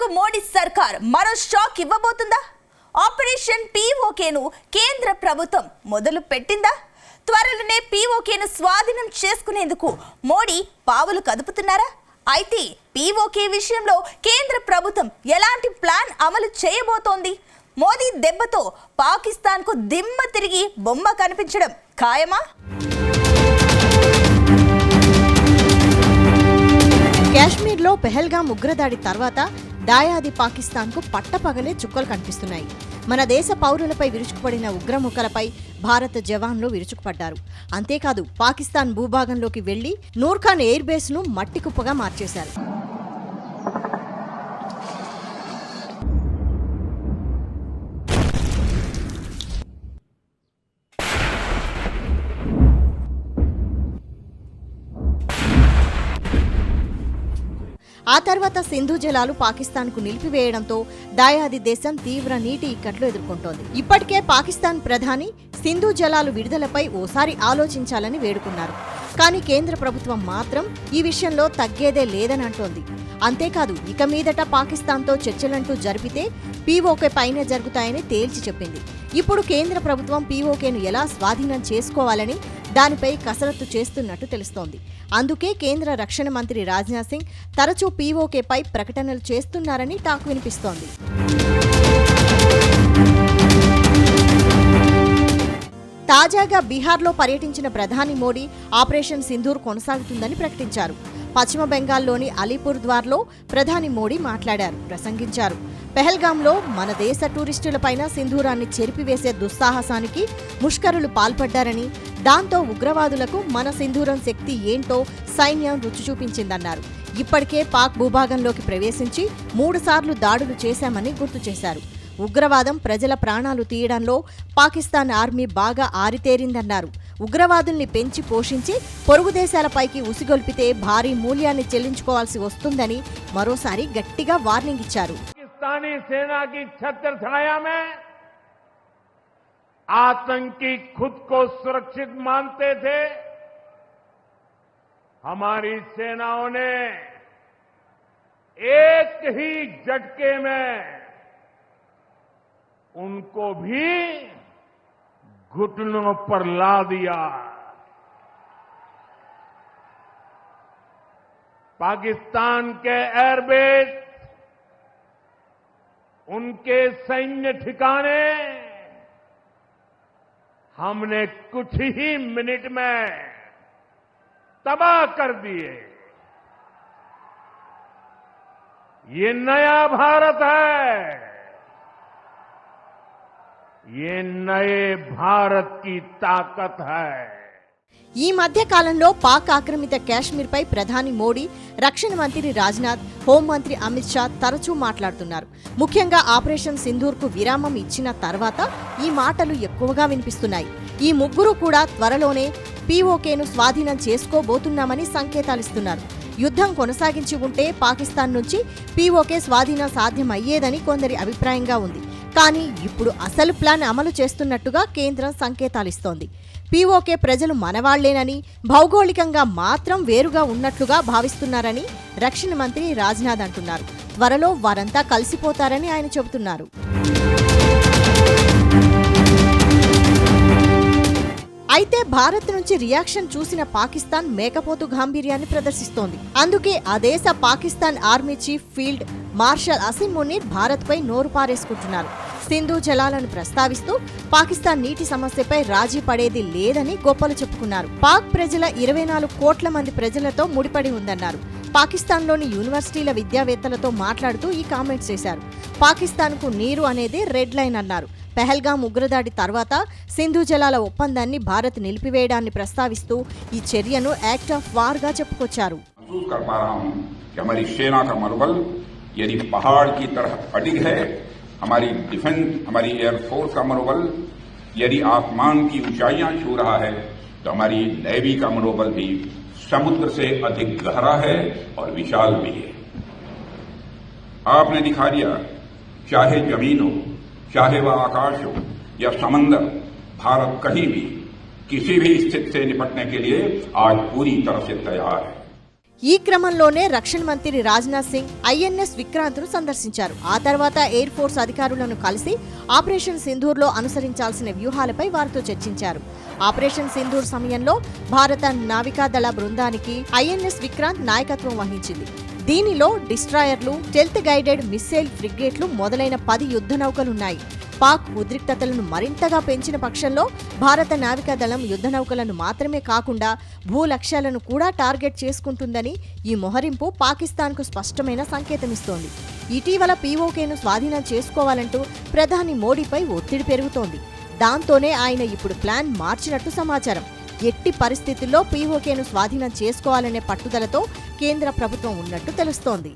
పాకిస్తాన్కు మోడీ సర్కార్ మరో షాక్ ఇవ్వబోతుందా? ఆపరేషన్ పీఓకేను కేంద్ర ప్రభుత్వం మొదలు పెట్టిందా? త్వరలోనే పీఓకేను స్వాధీనం చేసుకునేందుకు మోడీ పావులు కదుపుతున్నారా? అయితే పీఓకే విషయంలో కేంద్ర ప్రభుత్వం ఎలాంటి ప్లాన్ అమలు చేయబోతోంది? మోదీ దెబ్బతో పాకిస్తాన్కు దిమ్మ తిరిగి బొమ్మ కనిపించడం ఖాయమా? కాశ్మీర్లో పెహల్గాం ఉగ్రదాడి తర్వాత దాయాది పాకిస్తాన్కు పట్టపగలే చుక్కలు కనిపిస్తున్నాయి. మన దేశ పౌరులపై విరుచుకుపడిన ఉగ్రముఖలపై భారత జవాన్లు విరుచుకుపడ్డారు. అంతేకాదు పాకిస్తాన్ భూభాగంలోకి వెళ్లి నూర్ఖాన్ ఎయిర్ బేస్ ను మట్టి కుప్పగా మార్చేశారు. ఆ తర్వాత సింధు జలాలు పాకిస్తాన్కు నిలిపివేయడంతో దాయాది దేశం తీవ్ర నీటి ఇక్కట్లు ఎదుర్కొంటోంది. ఇప్పటికే పాకిస్తాన్ ప్రధాని సింధు జలాలు విడుదలపై ఓసారి ఆలోచించాలని వేడుకున్నారు. కానీ కేంద్ర ప్రభుత్వం మాత్రం ఈ విషయంలో తగ్గేదే లేదని అంటోంది. అంతేకాదు ఇక మీదట పాకిస్తాన్తో చర్చలంటూ జరిపితే పీఓకే పైనే జరుగుతాయని తేల్చి చెప్పింది. ఇప్పుడు కేంద్ర ప్రభుత్వం పీఓకేను ఎలా స్వాధీనం చేసుకోవాలని దానిపై కసరత్తు చేస్తున్నట్టు తెలుస్తోంది. అందుకే కేంద్ర రక్షణ మంత్రి రాజ్నాథ్ సింగ్ తరచూ పీఓకేపై ప్రకటనలు చేస్తున్నారని టాక్ వినిపిస్తోంది. తాజాగా బీహార్లో పర్యటించిన ప్రధాని మోడీ ఆపరేషన్ సింధూర్ కొనసాగుతుందని ప్రకటించారు. పశ్చిమ బెంగాల్లోని అలీపూర్ ద్వార్లో ప్రధాని మోడీ మాట్లాడారు, ప్రసంగించారు. పెహల్గాంలో మన దేశ టూరిస్టులపైన సింధూరాన్ని చెరిపివేసే దుస్సాహసానికి ముష్కరులు పాల్పడ్డారని, దాంతో ఉగ్రవాదులకు మన సింధూరం శక్తి ఏంటో సైన్యం రుచి చూపించిందన్నారు. ఇప్పటికే పాక్ భూభాగంలోకి ప్రవేశించి 3 సార్లు దాడులు చేశామని గుర్తు చేశారు. ఉగ్రవాదం ప్రజల ప్రాణాలు తీయడంలో పాకిస్తాన్ ఆర్మీ బాగా ఆరితేరిందన్నారు. ఉగ్రవాదుల్ని పెంచి పోషించి పొరుగు దేశాలపైకి ఉసిగొల్పితే భారీ మూల్యాన్ని చెల్లించుకోవాల్సి వస్తుందని మరోసారి గట్టిగా వార్నింగ్ ఇచ్చారు. पाकिस्तानी सेना की छत्र छाया में आतंकी खुद को सुरक्षित मानते थे. हमारी सेनाओं ने एक ही झटके में उनको भी घुटनों पर ला दिया. पाकिस्तान के एयरबेस, उनके सैन्य ठिकाने हमने कुछ ही मिनट में तबाह कर दिए. ये नया भारत है. ये नए भारत की ताकत है. ఈ మధ్య కాలంలో పాక్ ఆక్రమిత కాశ్మీర్పై ప్రధాని మోడీ, రక్షణ మంత్రి రాజ్నాథ్, హోంమంత్రి అమిత్ షా తరచూ మాట్లాడుతున్నారు. ముఖ్యంగా ఆపరేషన్ సింధూర్కు విరామం ఇచ్చిన తర్వాత ఈ మాటలు ఎక్కువగా వినిపిస్తున్నాయి. ఈ ముగ్గురు కూడా త్వరలోనే పీఓకేను స్వాధీనం చేసుకోబోతున్నామని సంకేతాలిస్తున్నారు. యుద్ధం కొనసాగించి ఉంటే పాకిస్తాన్ నుంచి పీఓకే స్వాధీనం సాధ్యమయ్యేదని కొందరి అభిప్రాయంగా ఉంది. కానీ ఇప్పుడు అసలు ప్లాన్ అమలు చేస్తున్నట్టుగా కేంద్రం సంకేతాలిస్తోంది. పీఓకే ప్రజలు మనవాళ్లేనని, భౌగోళికంగా మాత్రం వేరుగా ఉన్నట్లుగా భావిస్తున్నారని రక్షణ మంత్రి రాజ్నాథ్ అంటున్నారు. త్వరలో వారంతా కలిసిపోతారని ఆయన చెబుతున్నారు. అయితే భారత్ నుంచి రియాక్షన్ చూసిన పాకిస్తాన్ మేకపోతు గాంభీర్యాన్ని ప్రదర్శిస్తోంది. అందుకే ఆ దేశ Pakistan army chief field marshal Asim Munir భారత్పై నోరు పారేసుకుంటున్నారు. సింధు జలాలను ప్రస్తావిస్తూ పాకిస్తాన్ నీటి సమస్యపై రాజీ పడేది లేదని గొప్పలు చెప్పుకున్నారు. పాక్ ప్రజల 24 కోట్ల మంది ప్రజలతో ముడిపడి ఉందన్నారు. పాకిస్తాన్లోని యూనివర్సిటీల విద్యావేత్తలతో మాట్లాడుతూ ఈ కామెంట్స్ చేశారు. పాకిస్తాన్కు నీరు అనేది రెడ్ లైన్ అన్నారు. పెహల్గాం ఉగ్రదాడి తర్వాత సింధు జలాల ఒప్పందాన్ని భారత్ నిలిపివేయడాన్ని ప్రస్తావిస్తూ ఈ చర్యను యాక్ట్ ఆఫ్ వార్ గా చెప్పుకొచ్చారు. हमारी डिफेंस, हमारी एयरफोर्स का मनोबल यदि आसमान की ऊंचाइयां छू रहा है तो हमारी नेवी का मनोबल भी समुद्र से अधिक गहरा है और विशाल भी है. आपने दिखा दिया, चाहे जमीन हो, चाहे वह आकाश हो या समंदर, भारत कहीं भी किसी भी स्थिति से निपटने के लिए आज पूरी तरह से तैयार है. ఈ క్రమంలోనే రక్షణ మంత్రి రాజ్నాథ్ సింగ్ ఐఎన్ఎస్ విక్రాంత్ను సందర్శించారు. ఆ తర్వాత ఎయిర్ ఫోర్స్ అధికారులను కలిసి ఆపరేషన్ సింధూర్లో అనుసరించాల్సిన వ్యూహాలపై వారితో చర్చించారు. ఆపరేషన్ సింధూర్ సమయంలో భారత నావికాదళ బృందానికి ఐఎన్ఎస్ విక్రాంత్ నాయకత్వం వహించింది. దీనిలో డిస్ట్రాయర్లు, స్టెల్త్ గైడెడ్ మిస్సైల్ ఫ్రిగేట్లు మొదలైన 10 యుద్ధ నౌకలున్నాయి. పాక్ ఉద్రిక్తతలను మరింతగా పెంచిన పక్షంలో భారత నావికాదళం యుద్ధ నౌకలను మాత్రమే కాకుండా భూ లక్ష్యాలను కూడా టార్గెట్ చేసుకుంటుందని ఈ మొహరింపు పాకిస్తాన్కు స్పష్టమైన సంకేతమిస్తోంది. ఇటీవల పీఓకేను స్వాధీనం చేసుకోవాలంటూ ప్రధాని మోడీపై ఒత్తిడి పెరుగుతోంది. దాంతోనే ఆయన ఇప్పుడు ప్లాన్ మార్చినట్టు సమాచారం. ఎట్టి పరిస్థితుల్లో పీఓకేను స్వాధీనం చేసుకోవాలనే పట్టుదలతో కేంద్ర ప్రభుత్వం ఉన్నట్టు తెలుస్తోంది.